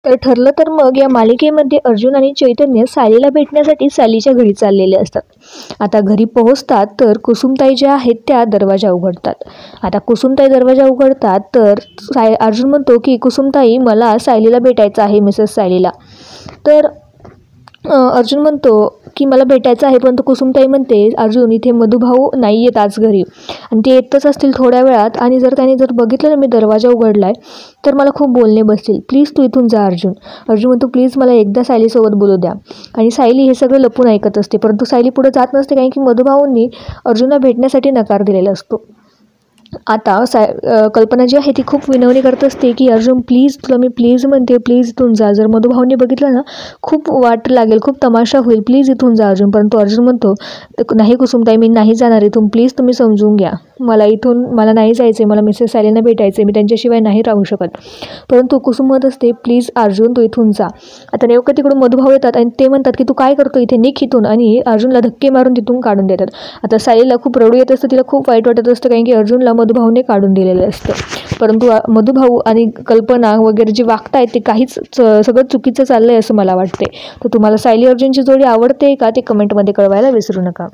तर ठरलं तर मग या मालिकेमध्ये अर्जुन आणि चैतन्य सायलीला भेटण्यासाठी सायलीच्या घरी चाललेले असतात. आता घरी पोहोचतात तर कुसुमताई ज्या आहेत त्या दरवाजा उघडतात. आता कुसुमताई दरवाजा उघडतात तर अर्जुन म्हणतो की कुसुमताई, मला सायलीला भेटायचं आहे, मिसेस सायलीला. तर अर्जुन म्हणतो की मला भेटायचं आहे, परंतु कुसुमताई म्हणते, अर्जुन इथे मधुभाऊ नाही आहेत आज घरी आणि ते येतच असतील थोड्या वेळात, आणि त्यांनी जर बघितलं ना मी दरवाजा उघडलाय तर मला खूप बोलणे बसतील, प्लीज तू इथून जा. अर्जुन म्हणतो, प्लीज मला एकदा सायलीसोबत बोलू द्या. आणि सायली हे सगळं लपून ऐकत असते, परंतु सायली पुढे जात नसते कारण की मधुभाऊंनी अर्जुनला भेटण्यासाठी नकार दिलेला असतो. आता कल्पना जी आहे ती खूप विनवणी करत असते की अर्जुन प्लीज, तुला मी प्लीज म्हणते, प्लीज इथून जा. जर मधुभाऊंनी बघितलं ना खूप वाट लागेल, खूप तमाशा होईल, प्लीज इथून जा अर्जुन. परंतु अर्जुन म्हणतो, नाही कुसुमताई, मी नाही जाणार इथून, प्लीज तुम्ही समजून घ्या, मला नाही जायचं आहे, मला मिसेस सायलींना भेटायचं आहे, मी त्यांच्याशिवाय नाही राहू शकत. परंतु कुसुम म्हणत असते, प्लीज अर्जुन तू इथून जा. आता नेमकं तिकडून मधुभाऊ येतात आणि ते म्हणतात की तू काय करतो इथे, निघ इथून, आणि अर्जुनला धक्के मारून तिथून काढून देतात. आता सायलीला खूप रडू येत असतं, तिला खूप वाईट वाटत असतं कारण की अर्जुनला मधुभाऊने काढून दिलेलं असतं. परंतु मधुभाऊ आणि कल्पना वगैरे जे वागतायत ते काहीच सगळं चुकीचं चाललंय असं मला वाटते. तर तुम्हाला सायली अर्जुनची जोडी आवडते का ते कमेंटमध्ये कळवायला विसरू नका.